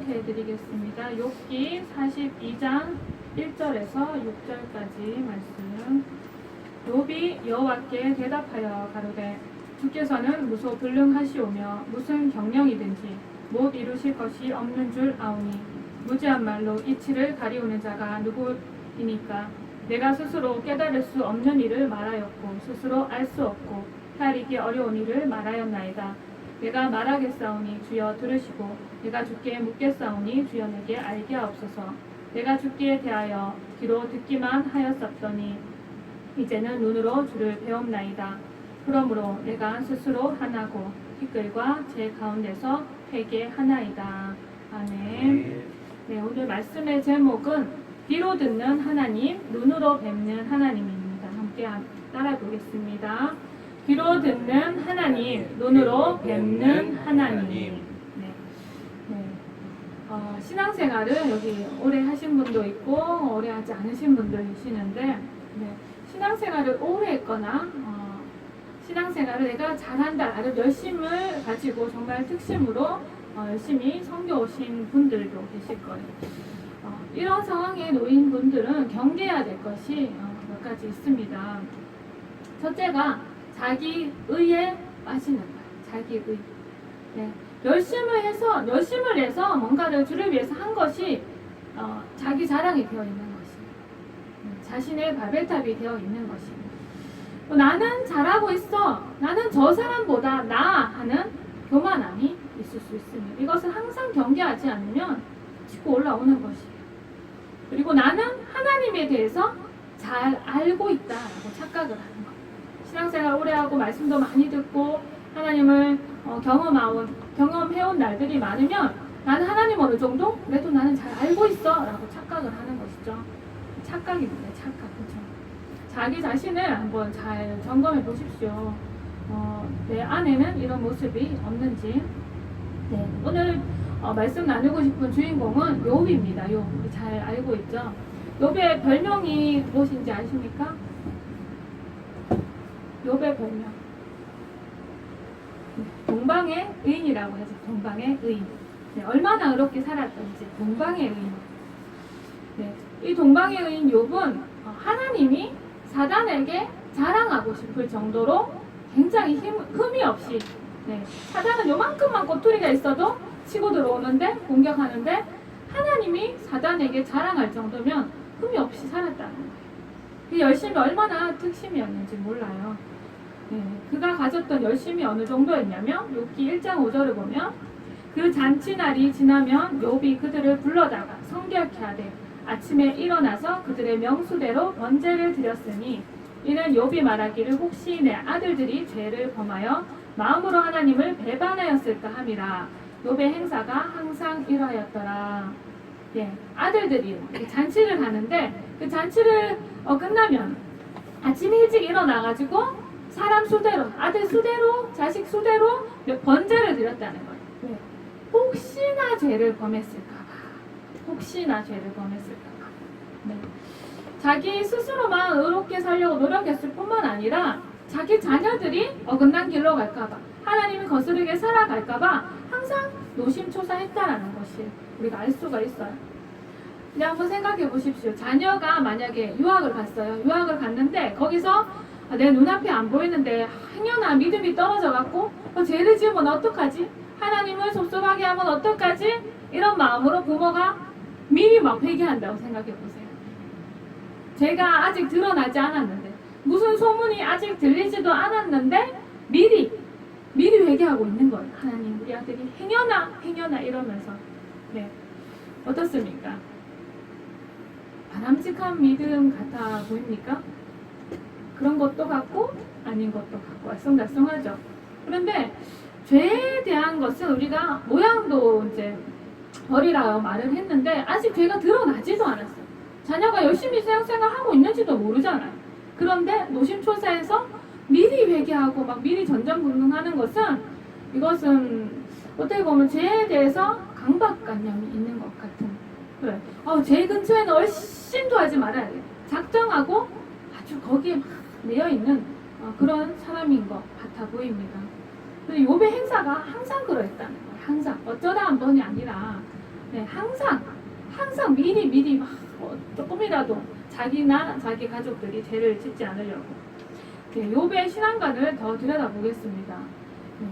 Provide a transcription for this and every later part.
해드리겠습니다. 욥기 42장 1절에서 6절까지 말씀. 욥이 여호와께 대답하여 가로되 주께서는 무소불능하시오며 무슨 경영이든지 못 이루실 것이 없는 줄 아오니 무지한 말로 이치를 가리우는 자가 누구이니까. 내가 스스로 깨달을 수 없는 일을 말하였고 스스로 알 수 없고 헤아리기 어려운 일을 말하였나이다. 내가 말하겠사오니 주여 들으시고 내가 주께 묻겠사오니 주여 내게 알게 하옵소서. 내가 주께 대하여 귀로 듣기만 하였었더니 이제는 눈으로 주를 배움나이다. 그러므로 내가 스스로 하나고 티끌과 제 가운데서 회개하나이다. 아멘. 네, 오늘 말씀의 제목은 귀로 듣는 하나님, 눈으로 뵙는 하나님입니다. 함께 따라 보겠습니다. 귀로 듣는 하나님, 눈으로 뵙는 하나님. 네. 신앙생활은 여기 오래 하신 분도 있고 오래 하지 않으신 분도 계시는데, 네. 신앙생활을 오래 했거나 신앙생활을 내가 잘한다, 나름 열심을 가지고 정말 특심으로 열심히 섬겨오신 분들도 계실 거예요. 이런 상황에 놓인 분들은 경계해야 될 것이 몇 가지 있습니다. 첫째가 자기 의에 빠지는 거예요. 자기 의. 네. 열심을 해서 뭔가를 주를 위해서 한 것이 자기 자랑이 되어 있는 것이에요. 자신의 바벨탑이 되어 있는 것입니다. 나는 잘하고 있어, 나는 저 사람보다 나아 하는 교만함이 있을 수 있습니다. 이것을 항상 경계하지 않으면 치고 올라오는 것이에요. 그리고 나는 하나님에 대해서 잘 알고 있다라고 착각을 하는 거예요. 신앙생활 오래 하고 말씀도 많이 듣고 하나님을 경험해온 날들이 많으면 나는 하나님 어느 정도? 그래도 나는 잘 알고 있어 라고 착각을 하는 것이죠. 착각입니다. 착각. 그렇죠? 자기 자신을 한번 잘 점검해 보십시오. 내 안에는 이런 모습이 없는지. 네, 오늘 말씀 나누고 싶은 주인공은 욥입니다. 욥. 우리 잘 알고 있죠? 욥의 별명이 무엇인지 아십니까? 욥의 별명. 동방의 의인이라고 하죠. 동방의 의인. 네, 얼마나 어렵게 살았던지. 동방의 의인. 네, 이 동방의 의인 욥은 하나님이 사단에게 자랑하고 싶을 정도로 굉장히 흠이 없이, 네, 사단은 요만큼만 꼬투리가 있어도 치고 들어오는데 공격하는데 하나님이 사단에게 자랑할 정도면 흠이 없이 살았다는 거예요. 그 열심이 얼마나 특심이었는지 몰라요. 네, 그가 가졌던 열심이 어느 정도였냐면 욥기 1장 5절을 보면 그 잔치날이 지나면 욥이 그들을 불러다가 성결케 하되 아침에 일어나서 그들의 명수대로 번제를 드렸으니 이는 욥이 말하기를 혹시 내 아들들이 죄를 범하여 마음으로 하나님을 배반하였을까 함이라. 욥의 행사가 항상 이러하였더라. 예, 아들들이 잔치를 하는데 그 잔치를 끝나면 아침에 일찍 일어나가지고 사람 수대로, 아들 수대로, 자식 수대로 번제를 드렸다는 거예요. 네. 혹시나 죄를 범했을까봐. 혹시나 죄를 범했을까봐. 네. 자기 스스로만 의롭게 살려고 노력했을 뿐만 아니라 자기 자녀들이 어긋난 길로 갈까봐, 하나님이 거스르게 살아갈까봐 항상 노심초사했다라는 것을 우리가 알 수가 있어요. 그냥 한번 생각해 보십시오. 자녀가 만약에 유학을 갔어요. 유학을 갔는데 거기서 내 눈앞에 안 보이는데 행여나 믿음이 떨어져갖고 죄를 지으면 어떡하지? 하나님을 섭섭하게 하면 어떡하지? 이런 마음으로 부모가 미리 막 회개한다고 생각해 보세요. 죄가 아직 드러나지 않았는데, 무슨 소문이 아직 들리지도 않았는데 미리 회개하고 있는 거예요. 하나님, 우리 아들이 행여나 이러면서. 네, 어떻습니까? 바람직한 믿음 같아 보입니까? 그런 것도 같고 아닌 것도 같고 알쏭달쏭하죠. 그런데 죄에 대한 것은 우리가 모양도 이제 버리라고 말을 했는데 아직 죄가 드러나지도 않았어요. 자녀가 열심히 신앙생활하고 있는지도 모르잖아요. 그런데 노심초사해서 미리 회개하고 막 미리 전전긍긍하는 것은, 이것은 어떻게 보면 죄에 대해서 강박관념이 있는 것 같은. 그래. 죄 근처에는 얼씬도 하지 말아야 돼. 작정하고 아주 거기에 막 매여 있는 그런 사람인 것 같아 보입니다. 욥의 행사가 항상 그러했다는 거예요. 항상 어쩌다 한 번이 아니라 네, 항상 미리 막 조금이라도 자기나 자기 가족들이 죄를 짓지 않으려고. 네, 욥의 신앙관을 더 들여다보겠습니다. 네,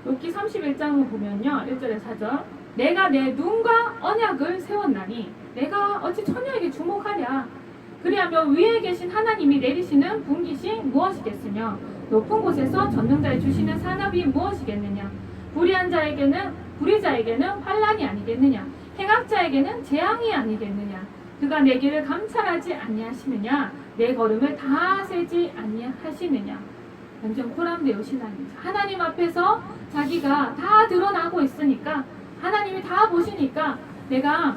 욥기 31장을 보면요, 1절에 4절. 내가 내 눈과 언약을 세웠나니 내가 어찌 처녀에게 주목하랴. 그리하면 위에 계신 하나님이 내리시는 분깃이 무엇이겠으며 높은 곳에서 전능자의 주시는 산업이 무엇이겠느냐. 불의자에게는 환난이 아니겠느냐. 행악자에게는 재앙이 아니겠느냐. 그가 내 길을 감찰하지 아니하시느냐. 내 걸음을 다 세지 아니하시느냐. 완전 포함되어 신앙이죠. 하나님 앞에서 자기가 다 드러나고 있으니까, 하나님이 다 보시니까 내가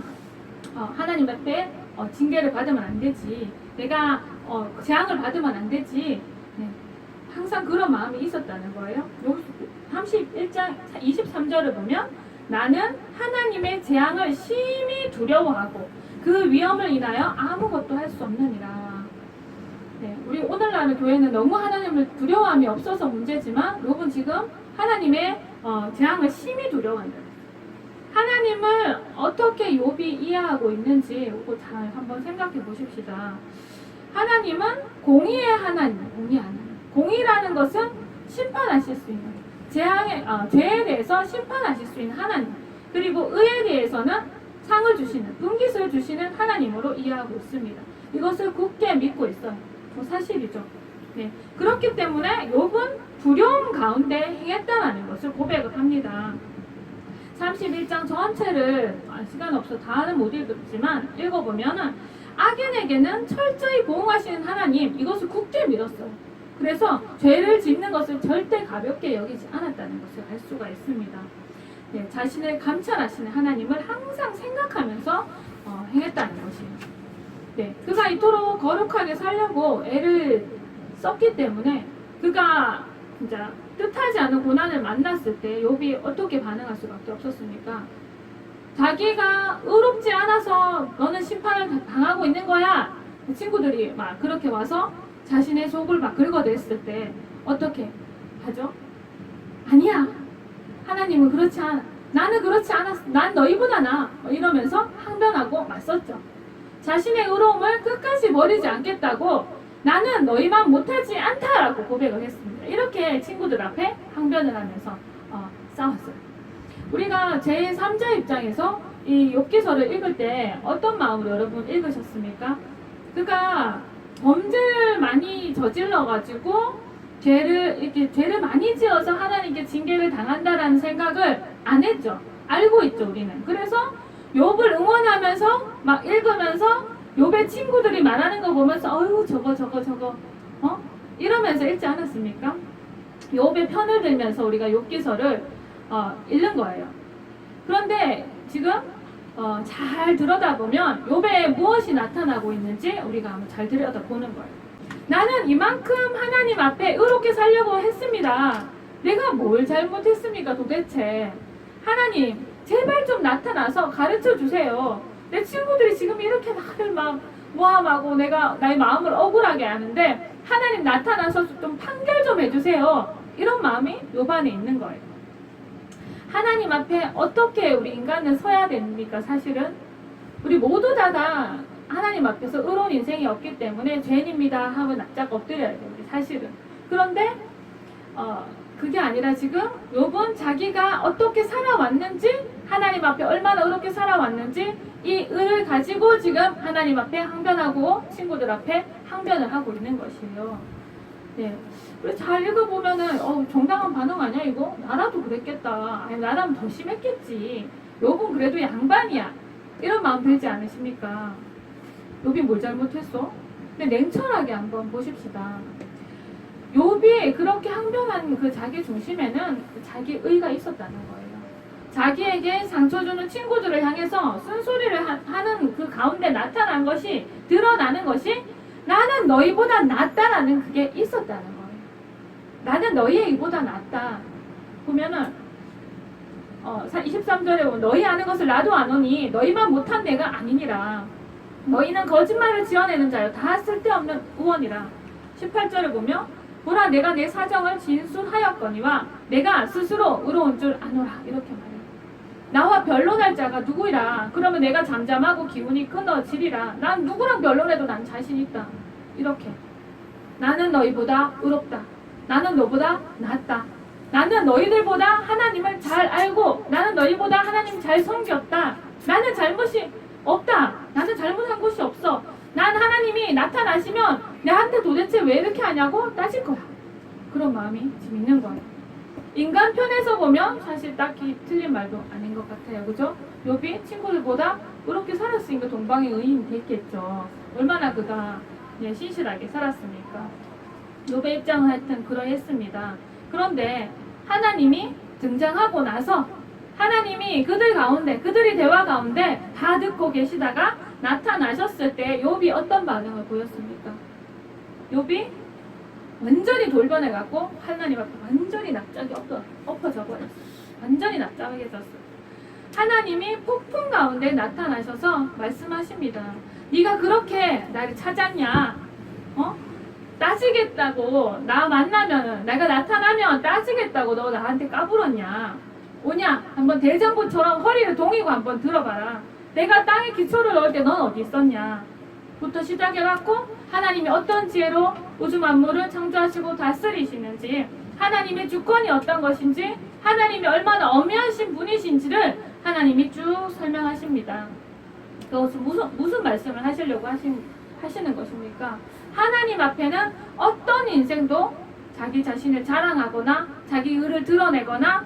하나님 앞에 징계를 받으면 안 되지, 내가 재앙을 받으면 안 되지. 네. 항상 그런 마음이 있었다는 거예요. 31장 23절을 보면 나는 하나님의 재앙을 심히 두려워하고 그 위험을 인하여 아무것도 할 수 없느니라. 네, 우리 오늘날 교회는 너무 하나님을 두려워함이 없어서 문제지만 욥은 지금 하나님의 재앙을 심히 두려워한다. 하나님을 어떻게 욥이 이해하고 있는지 이거 잘 한번 생각해 보십시다. 하나님은 공의의 하나님, 공의라는 것은 심판하실 수 있는, 죄에 대해서 심판하실 수 있는 하나님, 그리고 의에 대해서는 상을 주시는, 분깃을 주시는 하나님으로 이해하고 있습니다. 이것을 굳게 믿고 있어요. 사실이죠. 네. 그렇기 때문에 욥은 두려움 가운데 행했다는 것을 고백을 합니다. 31장 전체를 시간 없어서 다는 못 읽었지만 읽어보면은 악인에게는 철저히 보호하시는 하나님, 이것을 굳게 믿었어요. 그래서 죄를 짓는 것을 절대 가볍게 여기지 않았다는 것을 알 수가 있습니다. 네, 자신을 감찰하시는 하나님을 항상 생각하면서 행했다는 것이에요. 네, 그가 이토록 거룩하게 살려고 애를 썼기 때문에 그가 진짜 뜻하지 않은 고난을 만났을 때 욥이 어떻게 반응할 수밖에 없었습니까? 자기가 의롭지 않아서 너는 심판을 당하고 있는 거야. 친구들이 막 그렇게 와서 자신의 속을 막 긁어댔을 때 어떻게 하죠? 아니야, 하나님은 그렇지 않아, 나는 그렇지 않았어, 난 너희보다 나아, 이러면서 항변하고 맞섰죠. 자신의 의로움을 끝까지 버리지 않겠다고, 나는 너희만 못하지 않다라고 고백을 했습니다. 이렇게 친구들 앞에 항변을 하면서 싸웠어요. 우리가 제3자 입장에서 이 욥기서를 읽을 때 어떤 마음으로 여러분 읽으셨습니까? 그가 범죄를 많이 저질러가지고 죄를 많이 지어서 하나님께 징계를 당한다라는 생각을 안 했죠. 알고 있죠, 우리는. 그래서 욥을 응원하면서 막 읽으면서 욥의 친구들이 말하는 거 보면서 어휴 저거 이러면서 읽지 않았습니까? 욥의 편을 들면서 우리가 욥기서를 읽는 거예요. 그런데 지금 잘 들여다보면 욥에 무엇이 나타나고 있는지 우리가 한번 잘 들여다보는 거예요. 나는 이만큼 하나님 앞에 의롭게 살려고 했습니다. 내가 뭘 잘못했습니까 도대체? 하나님 제발 좀 나타나서 가르쳐 주세요. 내 친구들이 지금 이렇게 나를 막 모함하고 내가 나의 마음을 억울하게 하는데 하나님 나타나서 좀 판결 좀 해주세요. 이런 마음이 욥 안에 있는 거예요. 하나님 앞에 어떻게 우리 인간은 서야 됩니까? 사실은 우리 모두 다 하나님 앞에서 의로운 인생이 없기 때문에 죄인입니다 하면 납작 엎드려야 돼요. 사실은. 그런데 그게 아니라 지금 욥은 자기가 어떻게 살아왔는지, 하나님 앞에 얼마나 의롭게 살아왔는지 이 의를 가지고 지금 하나님 앞에 항변하고 친구들 앞에 항변을 하고 있는 것이에요. 네. 그래서 잘 읽어보면은 정당한 반응 아니야 이거? 나라도 그랬겠다. 아니 나라면 더 심했겠지. 욥은 그래도 양반이야. 이런 마음 들지 않으십니까? 욥이 뭘 잘못했어? 근데 냉철하게 한번 보십시다. 욥이 그렇게 항변한 그 자기 중심에는 자기 의가 있었다는 거예요. 자기에게 상처 주는 친구들을 향해서 쓴소리를 하는 그 가운데 나타난 것이, 드러나는 것이 나는 너희보다 낫다라는 그게 있었다는 거예요. 나는 너희의 의보다 낫다. 보면은 23절에 보면 너희 아는 것을 나도 아노니 너희만 못한 내가 아니니라. 너희는 거짓말을 지어내는 자여 다 쓸데없는 의원이라. 18절에 보면 보라 내가 내 사정을 진술하였거니와 내가 스스로 의로운 줄 아노라. 이렇게 말해요. 나와 변론할 자가 누구이라. 그러면 내가 잠잠하고 기운이 끊어지리라. 난 누구랑 변론해도 난 자신 있다. 이렇게. 나는 너희보다 의롭다. 나는 너보다 낫다. 나는 너희들보다 하나님을 잘 알고 나는 너희보다 하나님 잘 섬겼다. 나는 잘못이 없다. 나는 잘못한 것이 없어. 난 하나님이 나타나시면 나한테 도대체 왜 이렇게 하냐고 따질 거야. 그런 마음이 지금 있는 거예요. 인간 편에서 보면 사실 딱히 틀린 말도 아닌 것 같아요. 그죠? 욥이 친구들보다 그렇게 살았으니까 동방의 의인이 됐겠죠. 얼마나 그가 신실하게 살았습니까? 욥의 입장은 하여튼 그러했습니다. 그런데 하나님이 등장하고 나서 하나님이 그들 가운데, 그들이 대화 가운데 다 듣고 계시다가 나타나셨을 때 욥이 어떤 반응을 보였습니까? 욥이 완전히 돌변해갖고 하나님 앞에 완전히 납작이 엎어져 버렸어요. 완전히 납작해졌어요. 하나님이 폭풍 가운데 나타나셔서 말씀하십니다. 네가 그렇게 나를 찾았냐? 따지겠다고 나 만나면 내가 나타나면 따지겠다고 너 나한테 까불었냐? 오냐? 한번 대장부처럼 허리를 동이고 한번 들어봐라. 내가 땅에 기초를 넣을 때 넌 어디 있었냐? 부터 시작해갖고 하나님이 어떤 지혜로 우주 만물을 창조하시고 다스리시는지, 하나님의 주권이 어떤 것인지, 하나님이 얼마나 엄연하신 분이신지를 하나님이 쭉 설명하십니다. 그것은 무슨 말씀을 하시려고 하시는 것입니까? 하나님 앞에는 어떤 인생도 자기 자신을 자랑하거나 자기 의를 드러내거나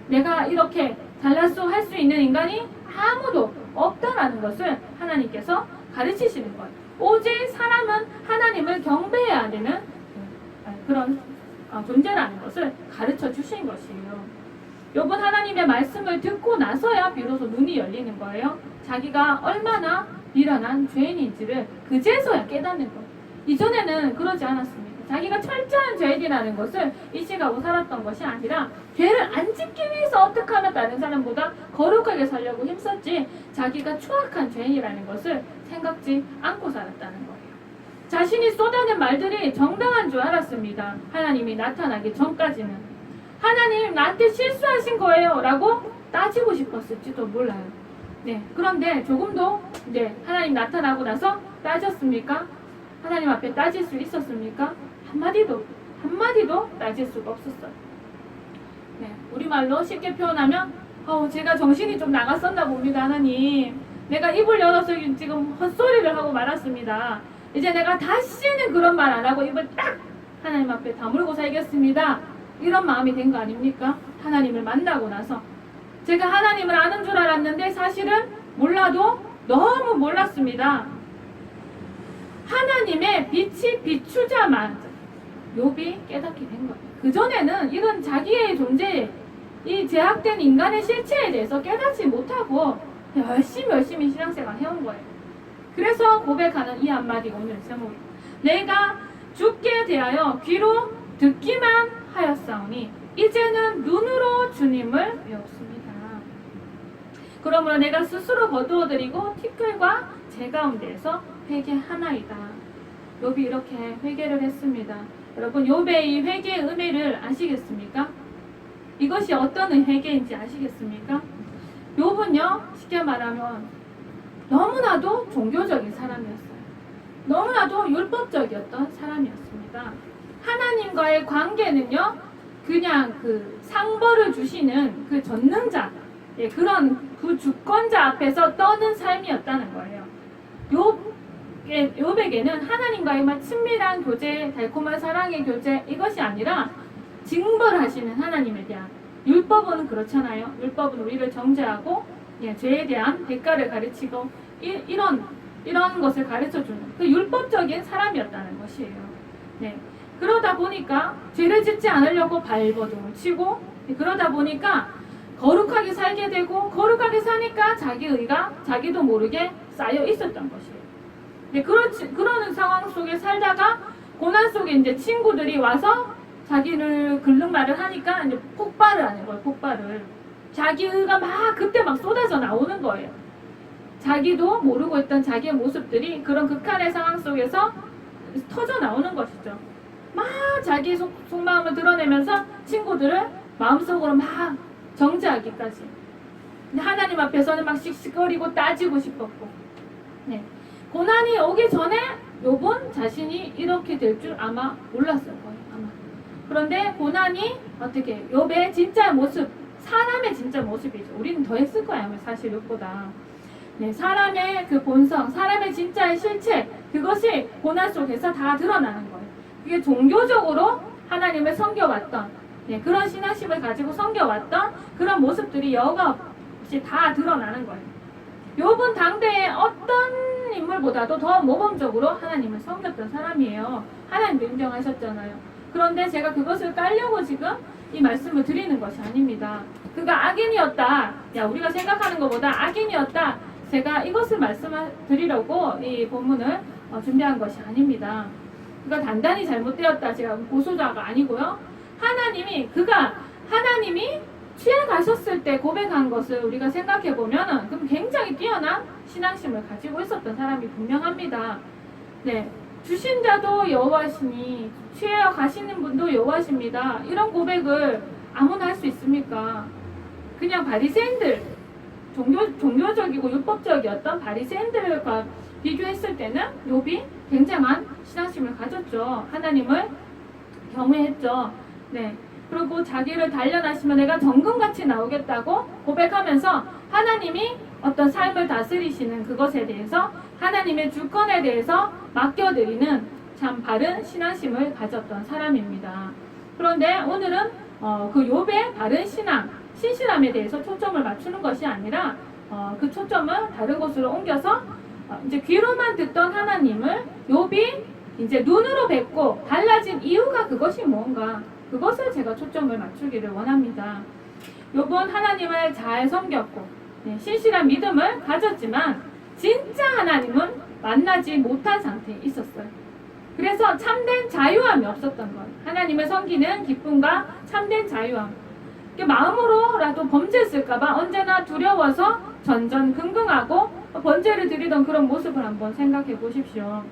내가 이렇게 잘났어 할 수 있는 인간이 아무도 없다라는 것을 하나님께서 가르치시는 거예요. 오직 사람은 하나님을 경배해야 되는 그런 존재라는 것을 가르쳐 주신 것이에요. 욥은 하나님의 말씀을 듣고 나서야 비로소 눈이 열리는 거예요. 자기가 얼마나 미련한 죄인인지를 그제서야 깨닫는 거예요. 이전에는 그러지 않았습니다. 자기가 철저한 죄인이라는 것을 인식하고 살았던 것이 아니라 죄를 안 짓기 위해서 어떻게 하면 다른 사람보다 거룩하게 살려고 힘썼지 자기가 추악한 죄인이라는 것을 생각지 않고 살았다는 거예요. 자신이 쏟아낸 말들이 정당한 줄 알았습니다. 하나님이 나타나기 전까지는. 하나님 나한테 실수하신 거예요 라고 따지고 싶었을지도 몰라요. 그런데 조금도 하나님 나타나고 나서 따졌습니까? 하나님 앞에 따질 수 있었습니까? 한마디도 따질 수가 없었어요. 우리말로 쉽게 표현하면 제가 정신이 좀 나갔었나 봅니다. 하나님, 내가 입을 열어서 지금 헛소리를 하고 말았습니다. 이제 내가 다시는 그런 말 안 하고 입을 딱 하나님 앞에 다물고 살겠습니다. 이런 마음이 된 거 아닙니까? 하나님을 만나고 나서 제가 하나님을 아는 줄 알았는데 사실은 몰라도 너무 몰랐습니다. 하나님의 빛이 비추자마자 욥이 깨닫게 된 거예요. 그전에는 이런 자기의 존재, 이 제약된 인간의 실체에 대해서 깨닫지 못하고 열심히 신앙생활 해온 거예요. 그래서 고백하는 이 한마디가 오늘 제목이에요. 내가 주께 대하여 귀로 듣기만 하였사오니 이제는 눈으로 주님을 배웠습니다. 그러므로 내가 스스로 거두어드리고 티끌과 제 가운데에서 회개하나이다. 욥이 이렇게 회개를 했습니다. 여러분, 욥의 이 회개의 의미를 아시겠습니까? 이것이 어떤 회개인지 아시겠습니까? 욥은요, 쉽게 말하면 너무나도 종교적인 사람이었어요. 너무나도 율법적이었던 사람이었습니다. 하나님과의 관계는요, 그냥 그 상벌을 주시는 그 전능자, 그런 그 주권자 앞에서 떠는 삶이었다는 거예요. 욥에게는 하나님과의 친밀한 교제, 달콤한 사랑의 교제, 이것이 아니라 징벌하시는 하나님에 대한, 율법은 그렇잖아요. 율법은 우리를 정죄하고 죄에 대한 대가를 가르치고 이런 것을 가르쳐주는 그 율법적인 사람이었다는 것이에요. 그러다 보니까 죄를 짓지 않으려고 발버둥을 치고, 그러다 보니까 거룩하게 살게 되고, 거룩하게 사니까 자기 의가 자기도 모르게 쌓여 있었던 것이에요. 그러는 상황 속에 살다가 고난 속에 이제 친구들이 와서 자기를 긁는 말을 하니까 이제 폭발을 하는 거예요. 폭발을. 자기 의가 그때 쏟아져 나오는 거예요. 자기도 모르고 있던 자기의 모습들이 그런 극한의 상황 속에서 터져 나오는 것이죠. 자기 속마음을 드러내면서 친구들을 마음속으로 정죄하기까지. 근데 하나님 앞에서는 막 씩씩거리고 따지고 싶었고, 네. 고난이 오기 전에 욥은 자신이 이렇게 될 줄 아마 몰랐을 거예요. 아마. 그런데 고난이 어떻게 욥의 진짜 모습, 사람의 진짜 모습이죠. 우리는 더 했을 거예요. 사실 욥보다. 네, 사람의 그 본성, 사람의 진짜의 실체, 그것이 고난 속에서 다 드러나는 거예요. 그게 종교적으로 하나님을 섬겨왔던, 네, 그런 신앙심을 가지고 섬겨왔던 그런 모습들이 여과 없이 다 드러나는 거예요. 욥은 당대의 어떤 인물보다도 더 모범적으로 하나님을 섬겼던 사람이에요. 하나님도 인정하셨잖아요. 그런데 제가 그것을 깔려고 지금 이 말씀을 드리는 것이 아닙니다. 그가 악인이었다. 야, 우리가 생각하는 것보다 악인이었다. 제가 이것을 말씀드리려고 이 본문을 준비한 것이 아닙니다. 그가 단단히 잘못되었다. 제가 고소자가 아니고요. 하나님이 취해가셨을 때 고백한 것을 우리가 생각해보면 그럼 굉장히 뛰어난 신앙심을 가지고 있었던 사람이 분명합니다. 네, 주신 자도 여호와시니 취하여 가시는 분도 여호와십니다. 이런 고백을 아무나 할 수 있습니까? 그냥 바리새인들, 종교적이고 율법적이었던 바리새인들과 비교했을 때는 욥이 굉장한 신앙심을 가졌죠. 하나님을 경외했죠. 네. 그리고 자기를 단련하시면 내가 정금같이 나오겠다고 고백하면서 하나님이 어떤 삶을 다스리시는 그것에 대해서 하나님의 주권에 대해서 맡겨드리는 참 바른 신앙심을 가졌던 사람입니다. 그런데 오늘은 그 욥의 바른 신앙, 신실함에 대해서 초점을 맞추는 것이 아니라 그 초점을 다른 곳으로 옮겨서 이제 귀로만 듣던 하나님을 욥이 이제 눈으로 뵙고 달라진 이유가 그것이 뭔가, 그것을 제가 초점을 맞추기를 원합니다. 욥은 하나님을 잘 섬겼고 신실한 믿음을 가졌지만 진짜 하나님은 만나지 못한 상태에 있었어요. 그래서 참된 자유함이 없었던 거예요. 하나님을 섬기는 기쁨과 참된 자유함. 마음으로라도 범죄했을까봐 언제나 두려워서 전전긍긍하고 번제를 드리던 그런 모습을 한번 생각해 보십시오.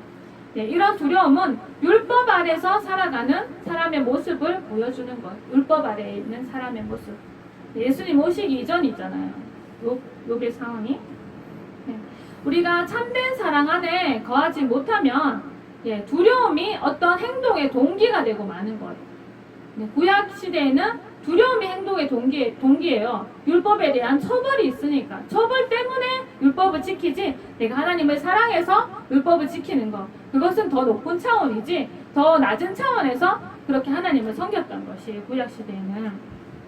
네, 이런 두려움은 율법 아래서 살아가는 사람의 모습을 보여주는 것. 율법 아래에 있는 사람의 모습. 예수님 오시기 이전이잖아요. 욥의 상황이. 네, 우리가 참된 사랑 안에 거하지 못하면 두려움이 어떤 행동의 동기가 되고 마는 거예요. 네, 구약 시대에는 두려움이 행동의 동기예요. 율법에 대한 처벌이 있으니까. 처벌 때문에 율법을 지키지, 내가 하나님을 사랑해서 율법을 지키는 것. 그것은 더 높은 차원이지, 더 낮은 차원에서 그렇게 하나님을 섬겼던 것이 구약 시대에는.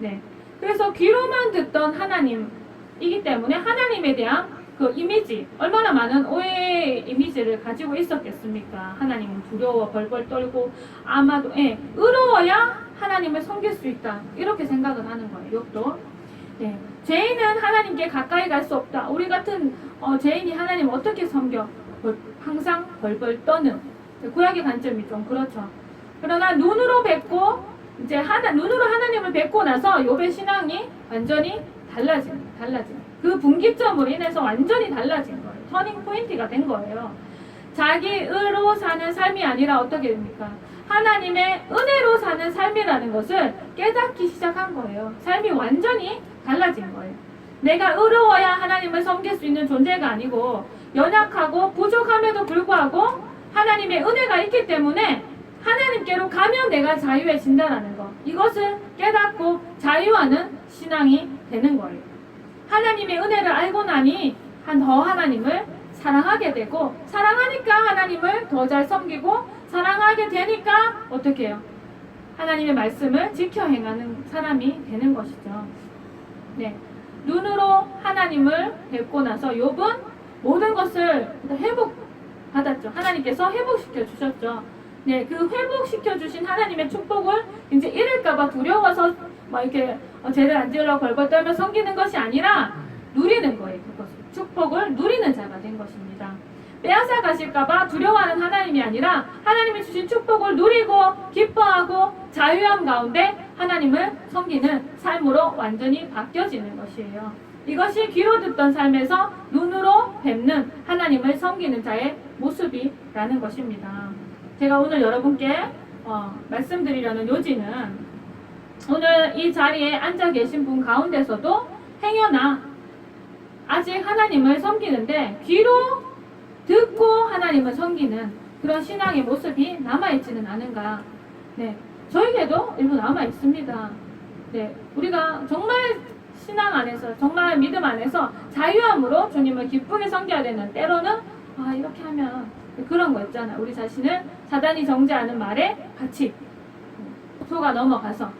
네. 그래서 귀로만 듣던 하나님이기 때문에 하나님에 대한 그 이미지, 얼마나 많은 오해의 이미지를 가지고 있었겠습니까? 하나님은 두려워 벌벌 떨고 아마도 의로워야 하나님을 섬길 수 있다. 이렇게 생각을 하는 거예요. 욥도. 네. 죄인은 하나님께 가까이 갈 수 없다. 우리 같은 죄인이 하나님 어떻게 섬겨? 항상 벌벌 떠는 구약의 관점이 좀 그렇죠. 그러나 눈으로 뵙고 이제 눈으로 하나님을 뵙고 나서 욥의 신앙이 완전히 달라진 그 분기점으로 인해서 완전히 달라진 거예요. 터닝 포인트가 된 거예요. 자기 의로 사는 삶이 아니라 어떻게 됩니까? 하나님의 은혜로 사는 삶이라는 것을 깨닫기 시작한 거예요. 삶이 완전히 달라진 거예요. 내가 의로워야 하나님을 섬길 수 있는 존재가 아니고 연약하고 부족함에도 불구하고 하나님의 은혜가 있기 때문에 하나님께로 가면 내가 자유해진다는 것. 이것을 깨닫고 자유하는 신앙이 되는 거예요. 하나님의 은혜를 알고 나니 더 하나님을 사랑하게 되고, 사랑하니까 하나님을 더 잘 섬기고, 사랑하게 되니까 어떻게 해요? 하나님의 말씀을 지켜 행하는 사람이 되는 것이죠. 네, 눈으로 하나님을 뵙고 나서 욥은 모든 것을 회복받았죠. 하나님께서 회복시켜 주셨죠. 네, 그 회복시켜 주신 하나님의 축복을 이제 잃을까봐 두려워서 막 이렇게 죄를 안 지으려고 벌벌 떨며 섬기는 것이 아니라 누리는 거예요. 그것을 축복을 누리는 자가 된 것입니다. 빼앗아 가실까봐 두려워하는 하나님이 아니라 하나님이 주신 축복을 누리고 기뻐하고 자유함 가운데 하나님을 섬기는 삶으로 완전히 바뀌어지는 것이에요. 이것이 귀로 듣던 삶에서 눈으로 뵙는 하나님을 섬기는 자의 모습이라는 것입니다. 제가 오늘 여러분께 말씀드리려는 요지는 오늘 이 자리에 앉아 계신 분 가운데서도 행여나 아직 하나님을 섬기는데 귀로 듣고 하나님을 섬기는 그런 신앙의 모습이 남아있지는 않은가. 네, 저에게도 일부 남아있습니다. 네, 우리가 정말 신앙 안에서, 정말 믿음 안에서 자유함으로 주님을 기쁘게 섬겨야 되는 때로는 이렇게 하면 그런 거 있잖아요. 우리 자신을 사단이 정죄하는 말에 같이 속아 넘어가서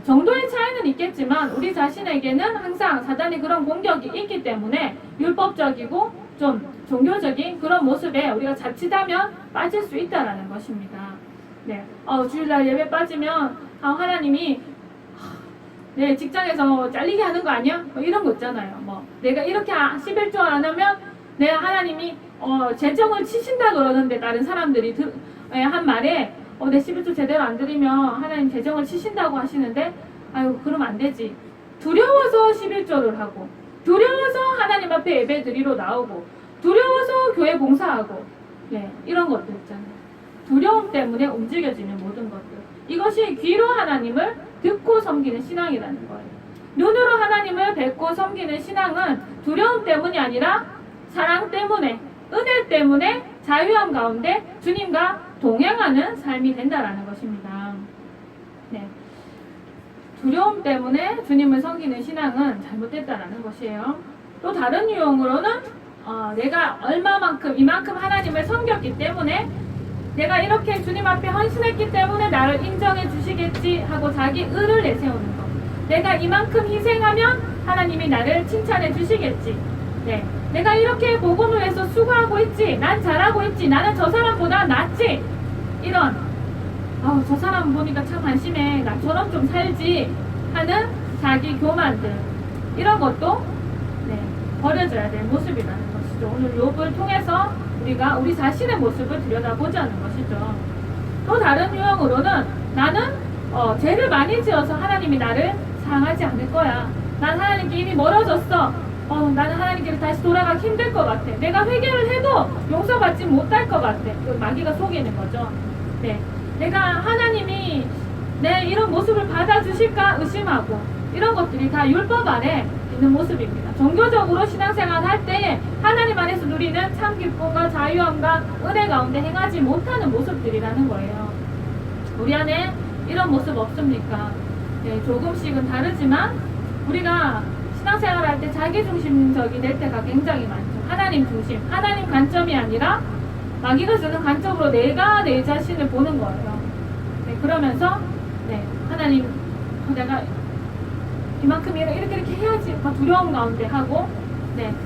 정도의 차이는 있겠지만 우리 자신에게는 항상 사단이 그런 공격이 있기 때문에 율법적이고 좀 종교적인 그런 모습에 우리가 자칫하면 빠질 수 있다라는 것입니다. 네, 주일날 예배 빠지면 하나님이 내 직장에서 잘리게 하는 거 아니야? 뭐 이런 거 있잖아요. 뭐 내가 이렇게 11조 안 하면 내가 하나님이 재정을 치신다 그러는데 다른 사람들이 한 말에 내 11조 제대로 안 드리면 하나님 재정을 치신다고 하시는데 아유 그러면 안 되지. 두려워서 11조를 하고 두려워서 하나님 앞에 예배 드리러 나오고 두려워서 교회 봉사하고 이런 것들 있잖아요. 두려움 때문에 움직여지는 모든 것들. 이것이 귀로 하나님을 듣고 섬기는 신앙이라는 거예요. 눈으로 하나님을 뵙고 섬기는 신앙은 두려움 때문이 아니라 사랑 때문에, 은혜 때문에 자유함 가운데 주님과 동행하는 삶이 된다라는 것입니다. 네. 두려움 때문에 주님을 섬기는 신앙은 잘못됐다라는 것이에요. 또 다른 유형으로는 내가 이만큼 하나님을 섬겼기 때문에 내가 이렇게 주님 앞에 헌신했기 때문에 나를 인정해 주시겠지 하고 자기 의를 내세우는 것. 내가 이만큼 희생하면 하나님이 나를 칭찬해 주시겠지. 네. 내가 이렇게 복음을 위해서 수고하고 있지. 난 잘하고 있지. 나는 저 사람보다 낫지. 이런 저 사람 보니까 참 한심해. 나처럼 좀 살지 하는 자기 교만들. 이런 것도 버려져야 될 모습이라는 것이죠. 오늘 욥을 통해서 우리가 우리 자신의 모습을 들여다보자는 것이죠. 또 다른 유형으로는 나는 죄를 많이 지어서 하나님이 나를 사랑하지 않을 거야. 난 하나님께 이미 멀어졌어. 나는 하나님께 다시 돌아가기 힘들 것 같아. 내가 회개를 해도 용서받지 못할 것 같아. 마귀가 속이는 거죠. 네, 내가 하나님이 내 이런 모습을 받아주실까 의심하고 이런 것들이 다 율법 아래 있는 모습입니다. 종교적으로 신앙생활 할 때에 하나님 안에서 누리는 참 기쁨과 자유함과 은혜 가운데 행하지 못하는 모습들이라는 거예요. 우리 안에 이런 모습 없습니까? 네, 조금씩은 다르지만 우리가 신앙생활 할 때 자기중심적이 될 때가 굉장히 많죠. 하나님 중심, 하나님 관점이 아니라 마귀가 주는 관점으로 내가 내 자신을 보는 거예요. 네, 그러면서 하나님 내가 이만큼 이렇게 해야지 두려움 가운데 하고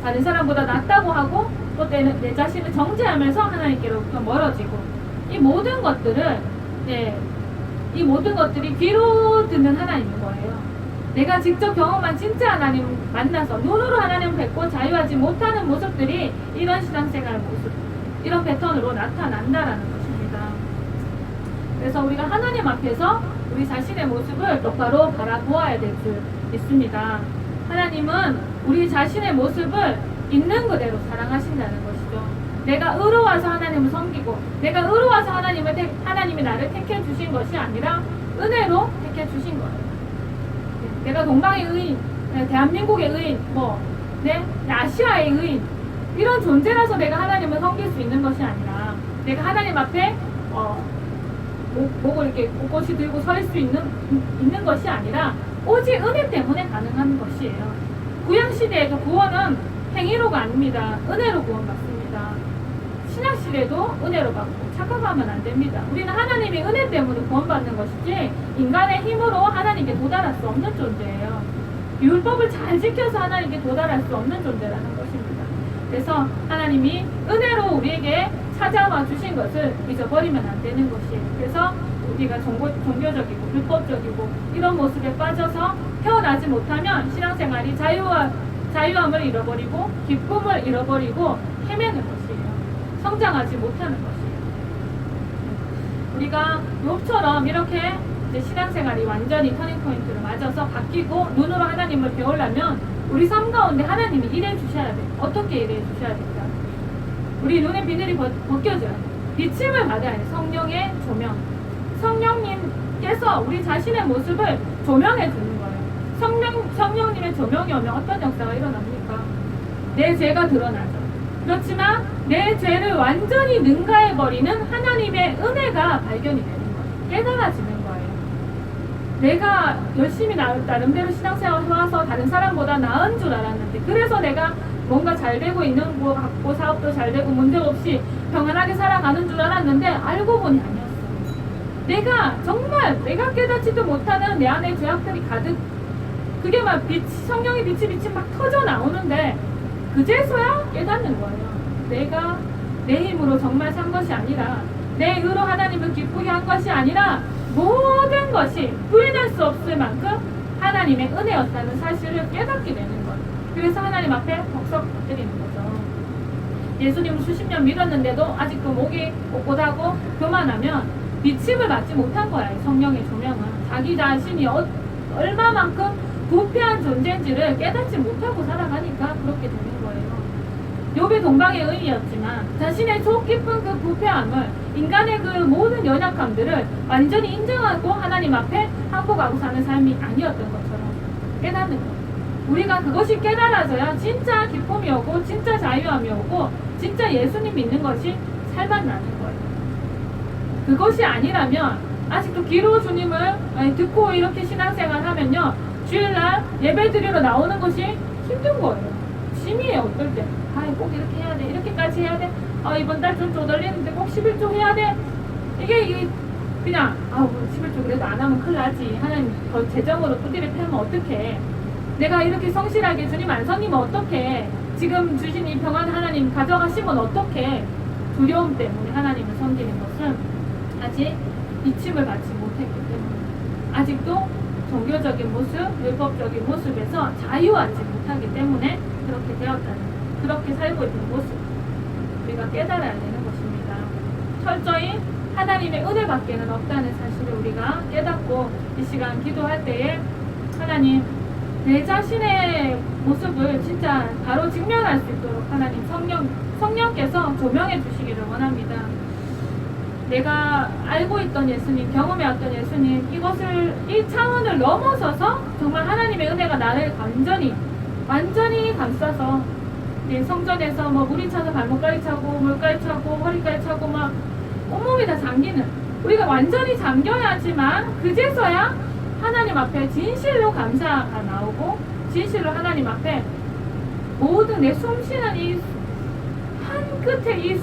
다른 사람보다 낫다고 하고 또 때는 내 자신을 정죄하면서 하나님께로부터 멀어지고 이 모든 것들이 귀로 듣는 하나님인 거예요. 내가 직접 경험한 진짜 하나님 만나서 눈으로 하나님을 뵙고 자유하지 못하는 모습들이 이런 신앙생활 모습, 이런 패턴으로 나타난다라는 것입니다. 그래서 우리가 하나님 앞에서 우리 자신의 모습을 똑바로 바라보아야 될 줄 믿습니다. 하나님은 우리 자신의 모습을 있는 그대로 사랑하신다는 것이죠. 내가 의로워서 하나님을 섬기고 내가 의로워서 하나님이 나를 택해 주신 것이 아니라 은혜로 택해 주신 거예요. 내가 동방의 의인, 대한민국의 의인, 아시아의 의인 이런 존재라서 내가 하나님을 섬길 수 있는 것이 아니라 내가 하나님 앞에 목을 이렇게 꼿꼿이 들고 설 수 있는 것이 아니라 오직 은혜 때문에 가능한 것이에요. 구약시대에도 구원은 행위로가 아닙니다. 은혜로 구원받습니다. 신약시대도 은혜로 받고 착각하면 안 됩니다. 우리는 하나님이 은혜 때문에 구원받는 것이지 인간의 힘으로 하나님께 도달할 수 없는 존재예요. 율법을 잘 지켜서 하나님께 도달할 수 없는 존재라는 것입니다. 그래서 하나님이 은혜로 우리에게 찾아와 주신 것을 잊어버리면 안 되는 것이에요. 그래서 우리가 종교적이고 율법적이고 이런 모습에 빠져서 태어나지 못하면 신앙생활이 자유함을 잃어버리고 기쁨을 잃어버리고 헤매는 것이에요. 성장하지 못하는 것이에요. 우리가 욥처럼 이렇게 이제 신앙생활이 완전히 터닝포인트를 맞아서 바뀌고 눈으로 하나님을 배우려면 우리 삶 가운데 하나님이 일해 주셔야 돼요. 어떻게 일해 주셔야 될까? 우리 눈의 비늘이 벗겨져야 돼요. 비침을 받아야 돼요. 성령의 조명. 성령님께서 우리 자신의 모습을 조명해 주는 거예요. 성령님의 조명이 오면 어떤 역사가 일어납니까? 내 죄가 드러나죠. 그렇지만 내 죄를 완전히 능가해버리는 하나님의 은혜가 발견이 되는 거예요. 깨달아지는 거예요. 내가 열심히 나름대로 신앙생활 해와서 다른 사람보다 나은 줄 알았는데, 그래서 내가 뭔가 잘 되고 있는 것 같고 사업도 잘 되고 문제없이 평안하게 살아가는 줄 알았는데 알고 보니 아니었어. 내가 정말 내가 깨닫지도 못하는 내 안에 죄악들이 가득, 그게 막 성령의 빛이 막 터져 나오는데 그제서야 깨닫는 거예요. 내가 내 힘으로 정말 산 것이 아니라, 내 의로 하나님을 기쁘게 한 것이 아니라 모든 것이 부인할 수 없을 만큼 하나님의 은혜였다는 사실을 깨닫게 되는 거예요. 그래서 하나님 앞에 벅석 엎드리는 거죠. 예수님을 수십 년 믿었는데도 아직도 목이 꼿꼿하고 교만하면 비침을 받지 못한 거야. 성령의 조명은 자기 자신이 얼마만큼 부패한 존재인지를 깨닫지 못하고 살아가니까 그렇게 되는 거예요. 욥이 동방의 의인이었지만 자신의 속 깊은 그 부패함을, 인간의 그 모든 연약함들을 완전히 인정하고 하나님 앞에 항복하고 사는 삶이 아니었던 것처럼 깨닫는 거예요. 우리가 그것이 깨달아져야 진짜 기쁨이 오고 진짜 자유함이 오고 진짜 예수님 믿는 것이 살맛 나는 거예요. 그것이 아니라면 아직도 기로 주님을 듣고 이렇게 신앙생활 하면요, 주일날 예배 드리러 나오는 것이 힘든 거예요. 심이에요. 어떨 때 꼭 이렇게 해야 돼, 이렇게까지 해야 돼, 이번 달 좀 쪼들리는데 꼭 11조 해야 돼. 이게 그냥 11조 그래도 안 하면 큰일 나지, 하나님 더 재정으로 두드려 패면 어떡해, 내가 이렇게 성실하게 주님 안 섬기면 어떡해, 지금 주신 이 평안 하나님 가져가시면 어떡해. 두려움 때문에 하나님을 섬기는 것은 아직 이침을 받지 못했기 때문에, 아직도 종교적인 모습, 율법적인 모습에서 자유하지 못하기 때문에 그렇게 되었다는, 그렇게 살고 있는 모습, 우리가 깨달아야 되는 것입니다. 철저히 하나님의 은혜밖에는 없다는 사실을 우리가 깨닫고 이 시간 기도할 때에 하나님, 내 자신의 모습을 진짜 바로 직면할 수 있도록 하나님 성령께서 조명해 주시기를 원합니다. 내가 알고 있던 예수님, 경험해왔던 예수님, 이 차원을 넘어서서 정말 하나님의 은혜가 나를 완전히 감싸서, 성전에서 물이 차서 발목까지 차고 물까지 차고 허리까지 차고 막 온몸이 다 잠기는, 우리가 완전히 잠겨야지만 그제서야 하나님 앞에 진실로 감사가 나오고, 진실로 하나님 앞에 모든 내 숨쉬는 이 한 끝에 이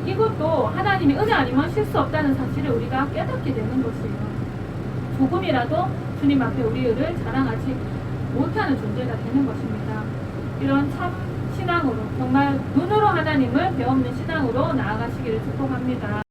이것도 하나님의 은혜 아니면 쉴 수 없다는 사실을 우리가 깨닫게 되는 것이에요. 조금이라도 주님 앞에 우리를 자랑하지 못하는 존재가 되는 것입니다. 이런 참 신앙으로, 정말 눈으로 하나님을 배우는 신앙으로 나아가시기를 축복합니다.